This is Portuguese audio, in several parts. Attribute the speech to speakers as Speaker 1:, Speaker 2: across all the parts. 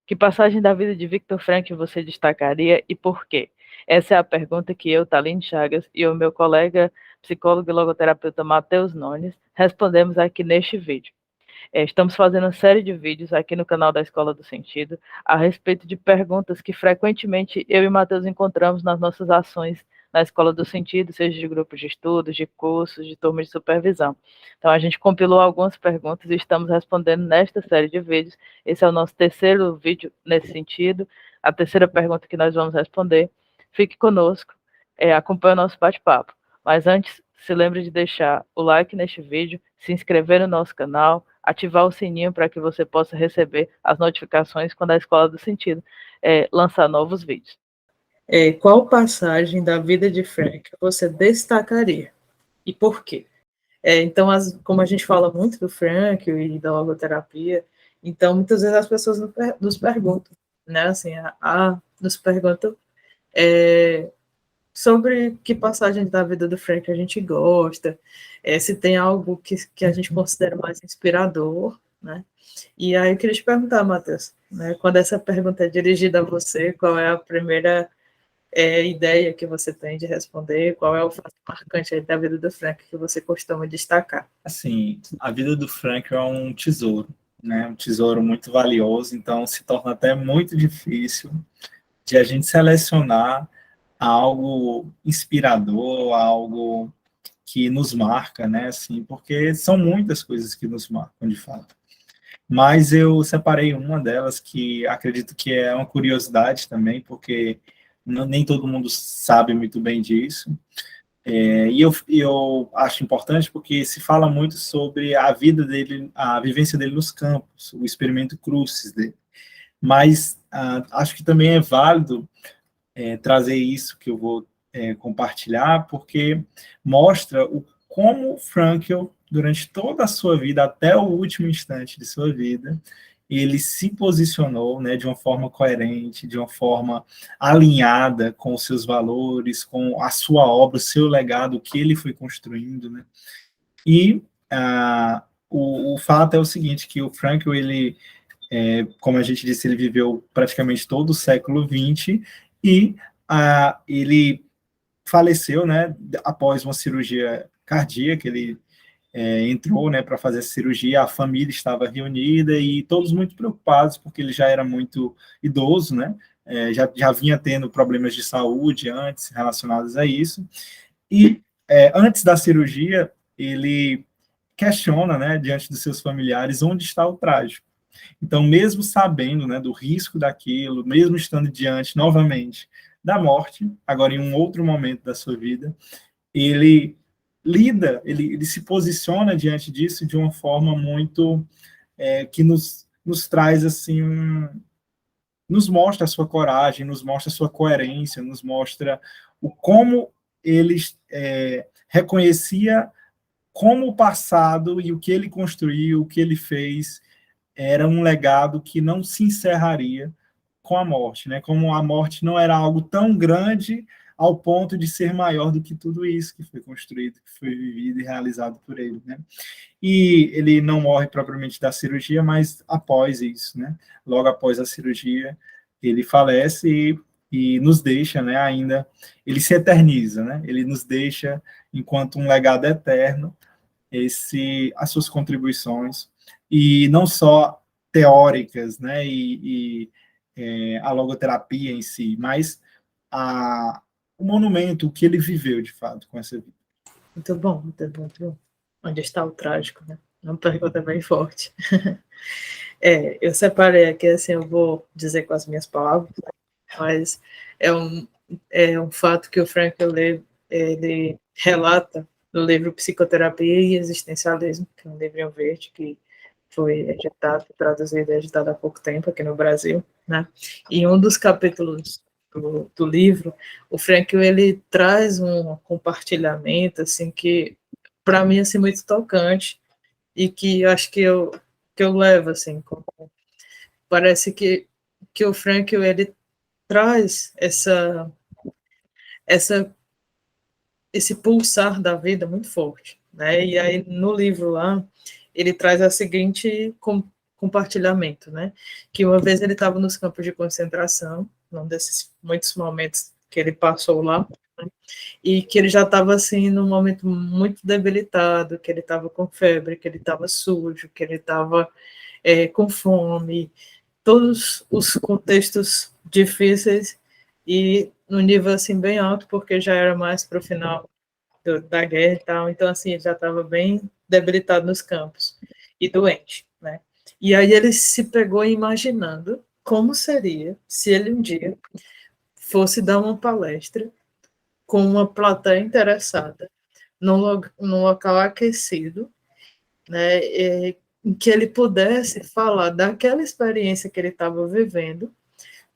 Speaker 1: Que passagem da vida de Viktor Frankl você destacaria e por quê? Essa é a pergunta que eu, Thaline Chagas, e o meu colega psicólogo e logoterapeuta Matheus Nunes respondemos aqui neste vídeo. Estamos fazendo uma série de vídeos aqui no canal da Escola do Sentido a respeito de perguntas que frequentemente eu e Matheus encontramos nas nossas ações na Escola do Sentido, seja de grupos de estudos, de cursos, de turmas de supervisão. Então, a gente compilou algumas perguntas e estamos respondendo nesta série de vídeos. Esse é o nosso terceiro vídeo nesse sentido, a terceira pergunta que nós vamos responder. Fique conosco, acompanhe o nosso bate-papo. Mas antes, se lembre de deixar o like neste vídeo, se inscrever no nosso canal, ativar o sininho para que você possa receber as notificações quando a Escola do Sentido lançar novos vídeos. Qual passagem da vida de Frankl você destacaria? E por quê? Então, como a gente fala muito do Frankl e da logoterapia, então muitas vezes as pessoas nos perguntam, né? Assim, nos perguntam sobre que passagem da vida do Frankl a gente gosta, se tem algo que a gente considera mais inspirador, né? E aí eu queria te perguntar, Matheus, né, quando essa pergunta é dirigida a você, qual é a primeira ideia que você tem de responder? Qual é o fato marcante aí da vida do Frankl que você costuma destacar?
Speaker 2: Assim, a vida do Frankl é um tesouro, né? Um tesouro muito valioso, então se torna até muito difícil de a gente selecionar algo inspirador, algo que nos marca, né? Assim, porque são muitas coisas que nos marcam, de fato. Mas eu separei uma delas que acredito que é uma curiosidade também, porque nem todo mundo sabe muito bem disso. E eu acho importante porque se fala muito sobre a vida dele, a vivência dele nos campos, o experimento Crucis dele. Mas acho que também é válido trazer isso que eu vou compartilhar, porque mostra como Frankl, durante toda a sua vida, até o último instante de sua vida, ele se posicionou, né, de uma forma coerente, de uma forma alinhada com os seus valores, com a sua obra, o seu legado, o que ele foi construindo, né? E o fato é o seguinte, que o Frankl, ele, como a gente disse, ele viveu praticamente todo o século XX e ele faleceu, né, após uma cirurgia cardíaca. Ele entrou, né, para fazer a cirurgia, a família estava reunida e todos muito preocupados, porque ele já era muito idoso, né, já vinha tendo problemas de saúde antes relacionados a isso, e antes da cirurgia, ele questiona, né, diante dos seus familiares, onde está o trágico. Então, mesmo sabendo, né, do risco daquilo, mesmo estando diante, novamente, da morte, agora em um outro momento da sua vida, ele lida, ele se posiciona diante disso de uma forma muito que nos traz, assim, nos mostra a sua coragem, nos mostra a sua coerência, nos mostra o como ele reconhecia como o passado e o que ele construiu, o que ele fez, era um legado que não se encerraria com a morte, né? Como a morte não era algo tão grande ao ponto de ser maior do que tudo isso que foi construído, que foi vivido e realizado por ele, né? E ele não morre propriamente da cirurgia, mas após isso, né? Logo após a cirurgia, ele falece e nos deixa, né? Ainda, ele se eterniza, né? Ele nos deixa enquanto um legado eterno, as suas contribuições, e não só teóricas, né, a logoterapia em si, mas o monumento, o que ele viveu, de fato, com essa vida.
Speaker 1: Muito bom, muito bom, muito bom. Onde está o trágico, né? É uma pergunta bem forte. Eu separei aqui, assim, eu vou dizer com as minhas palavras, mas é um fato que o Frankl ele relata no livro Psicoterapia e Existencialismo, que é um livro verde que foi editado, traduzido e editado há pouco tempo aqui no Brasil, né? E um dos capítulos do livro, o Frankl, ele traz um compartilhamento, assim, que para mim, assim, muito tocante, e que eu acho que eu levo, assim, como, parece que o Frankl, ele traz esse pulsar da vida muito forte, né? E aí no livro lá ele traz a seguinte
Speaker 3: compartilhamento, né? Que uma vez ele estava nos campos de concentração, num desses muitos momentos que ele passou lá, né? E que ele já estava assim num momento muito debilitado, que ele estava com febre, que ele estava sujo, que ele estava com fome, todos os contextos difíceis e no nível assim bem alto, porque já era mais para o final da guerra e tal, então assim ele já estava bem debilitado nos campos e doente, né? E aí ele se pegou imaginando como seria se ele um dia fosse dar uma palestra com uma plateia interessada, num local aquecido, né, em que ele pudesse falar daquela experiência que ele estava vivendo,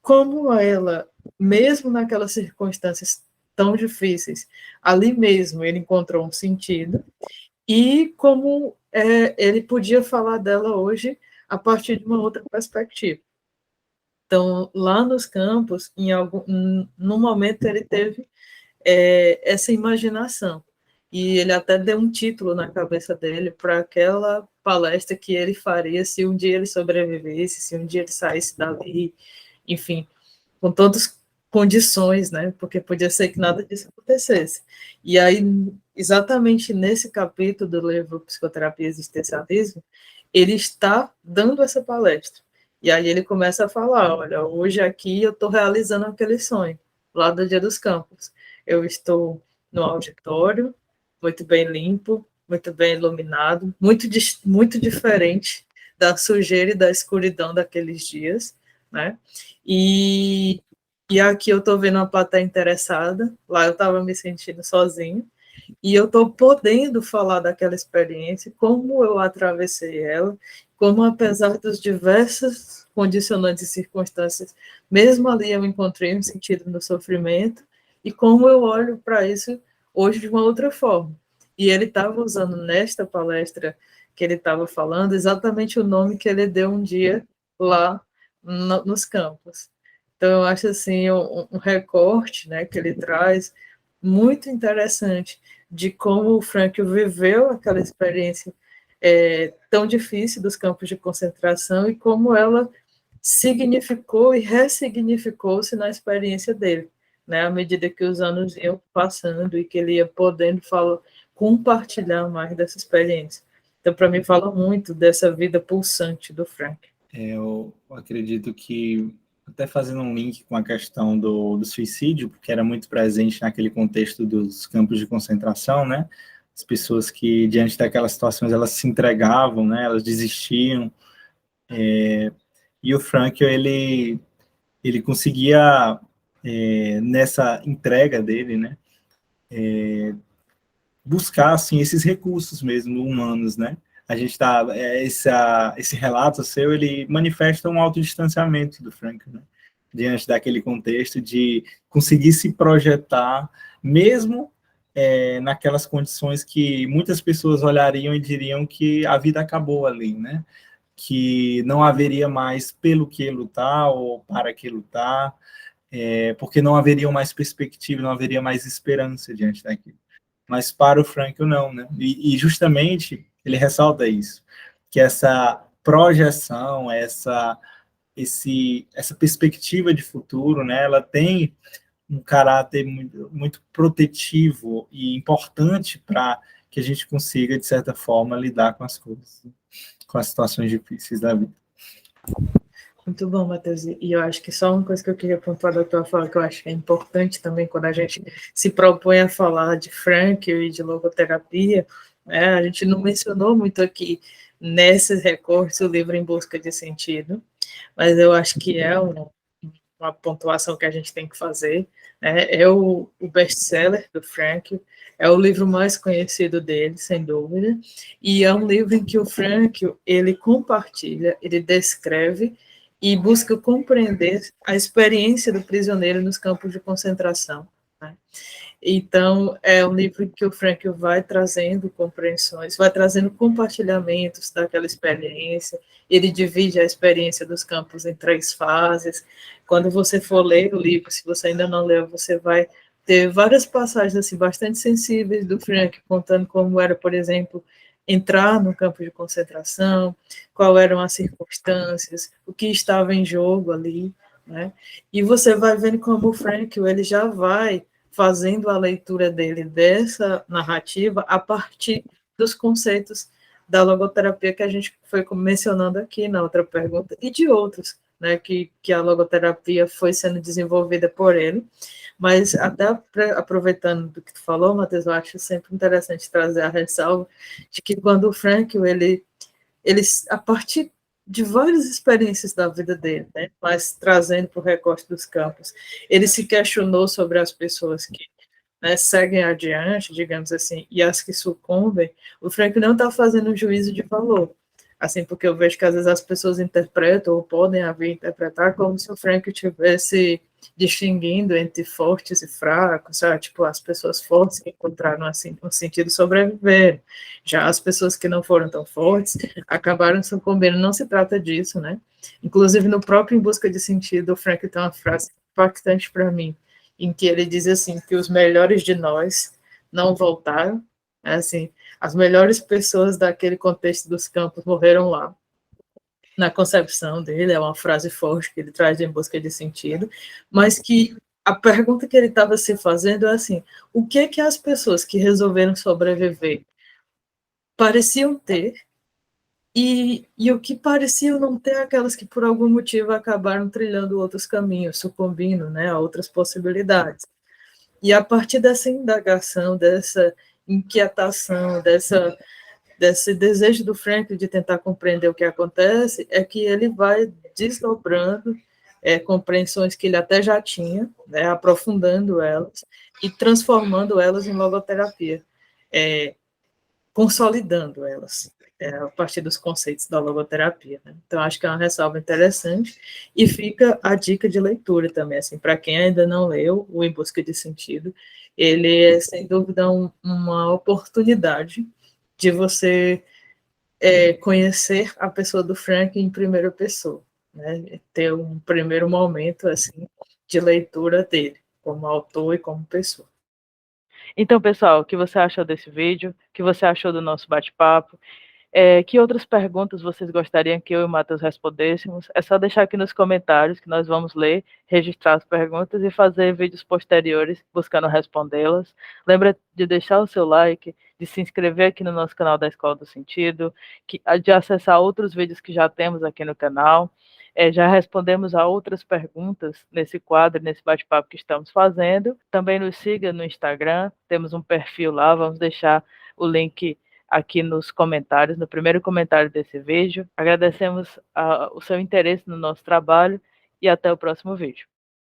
Speaker 3: como ela, mesmo naquelas circunstâncias tão difíceis, ali mesmo ele encontrou um sentido, e como ele podia falar dela hoje a partir de uma outra perspectiva. Então, lá nos campos, num momento ele teve essa imaginação. E ele até deu um título na cabeça dele para aquela palestra que ele faria se um dia ele sobrevivesse, se um dia ele saísse dali, enfim, com todas as condições, né? Porque podia ser que nada disso acontecesse. E aí, exatamente nesse capítulo do livro Psicoterapia e Existencialismo, ele está dando essa palestra. E aí ele começa a falar, olha, hoje aqui eu estou realizando aquele sonho, lá do Dia dos Campos. Eu estou no auditório, muito bem limpo, muito bem iluminado, muito diferente da sujeira e da escuridão daqueles dias, né? E, e aqui eu estou vendo uma plateia interessada, lá eu estava me sentindo sozinho, e eu estou podendo falar daquela experiência, como eu atravessei ela, como apesar dos diversas condicionantes e circunstâncias, mesmo ali eu encontrei um sentido no sofrimento, e como eu olho para isso hoje de uma outra forma. E ele estava usando nesta palestra que ele estava falando exatamente o nome que ele deu um dia lá nos campos. Então, eu acho assim um recorte, né, que ele traz muito interessante de como o Frankl viveu aquela experiência tão difícil dos campos de concentração e como ela significou e ressignificou-se na experiência dele, né, à medida que os anos iam passando e que ele ia podendo compartilhar mais dessa experiência. Então, para mim, fala muito dessa vida pulsante do Frank.
Speaker 2: Eu acredito que, até fazendo um link com a questão do suicídio, porque era muito presente naquele contexto dos campos de concentração, né? As pessoas que, diante daquelas situações, elas se entregavam, né? Elas desistiam. E o Frankl, ele conseguia, nessa entrega dele, né? Buscar, assim, esses recursos mesmo humanos, né? A gente tá, esse relato seu, ele manifesta um autodistanciamento do Frankl, né? Diante daquele contexto de conseguir se projetar, mesmo naquelas condições que muitas pessoas olhariam e diriam que a vida acabou ali, né? Que não haveria mais pelo que lutar ou para que lutar, porque não haveria mais perspectiva, não haveria mais esperança diante daquilo. Mas para o Frankl não, né? E justamente ele ressalta isso, que essa projeção, essa perspectiva de futuro, né? Ela tem um caráter muito, muito protetivo e importante para que a gente consiga, de certa forma, lidar com as coisas, com as situações difíceis da vida.
Speaker 3: Muito bom, Matheus. E eu acho que só uma coisa que eu queria pontuar da tua fala, que eu acho que é importante também quando a gente se propõe a falar de Frankl e de logoterapia, né, a gente não mencionou muito aqui nesses recortes o livro Em Busca de Sentido, mas eu acho que é uma pontuação que a gente tem que fazer. Né? É o best-seller do Frankl, é o livro mais conhecido dele, sem dúvida, e é um livro em que o Frankl, ele compartilha, ele descreve e busca compreender a experiência do prisioneiro nos campos de concentração. Né? Então, é um livro que o Frankl vai trazendo compreensões, vai trazendo compartilhamentos daquela experiência, ele divide a experiência dos campos em 3 fases. Quando você for ler o livro, se você ainda não leu, você vai ter várias passagens assim, bastante sensíveis do Frankl, contando como era, por exemplo, entrar no campo de concentração, quais eram as circunstâncias, o que estava em jogo ali, né? E você vai vendo como o Frankl, ele já vai fazendo a leitura dele dessa narrativa a partir dos conceitos da logoterapia que a gente foi mencionando aqui na outra pergunta, e de outros, né, que a logoterapia foi sendo desenvolvida por ele. Mas até aproveitando do que tu falou, Matheus, eu acho sempre interessante trazer a ressalva de que quando o Frankl, ele a partir de várias experiências da vida dele, né, mas trazendo para o recorte dos campos, ele se questionou sobre as pessoas que, né, seguem adiante, digamos assim, e as que sucumbem. O Frankl não está fazendo um juízo de valor, assim, porque eu vejo que às vezes as pessoas interpretam ou podem haver interpretar como se o Frankl tivesse distinguindo entre fortes e fracos, sabe? Tipo, as pessoas fortes que encontraram assim um sentido sobreviver, já as pessoas que não foram tão fortes acabaram sucumbindo. Não se trata disso, né? Inclusive no próprio Em Busca de Sentido, o Frankl tem uma frase impactante para mim, em que ele diz assim que os melhores de nós não voltaram, assim, as melhores pessoas daquele contexto dos campos morreram lá. Na concepção dele, é uma frase forte que ele traz Em Busca de Sentido, mas que a pergunta que ele estava se fazendo é assim, o que as pessoas que resolveram sobreviver pareciam ter e o que pareciam não ter aquelas que por algum motivo acabaram trilhando outros caminhos, sucumbindo, né, a outras possibilidades. E a partir dessa indagação, dessa inquietação, desse desejo do Frankl de tentar compreender o que acontece, é que ele vai desdobrando compreensões que ele até já tinha, né, aprofundando elas e transformando elas em logoterapia, consolidando elas a partir dos conceitos da logoterapia. Né? Então, acho que é uma ressalva interessante e fica a dica de leitura também, assim, para quem ainda não leu o Em Busca de Sentido, ele é, sem dúvida, uma oportunidade de você conhecer a pessoa do Frank em primeira pessoa, né? Ter um primeiro momento assim de leitura dele, como autor e como pessoa.
Speaker 1: Então, pessoal, o que você achou desse vídeo? O que você achou do nosso bate-papo? Que outras perguntas vocês gostariam que eu e o Matheus respondêssemos? É só deixar aqui nos comentários que nós vamos ler, registrar as perguntas e fazer vídeos posteriores buscando respondê-las. Lembra de deixar o seu like, de se inscrever aqui no nosso canal da Escola do Sentido, de acessar outros vídeos que já temos aqui no canal. Já respondemos a outras perguntas nesse quadro, nesse bate-papo que estamos fazendo. Também nos siga no Instagram, temos um perfil lá, vamos deixar o link aqui nos comentários, no primeiro comentário desse vídeo. Agradecemos o seu interesse no nosso trabalho e até o próximo vídeo.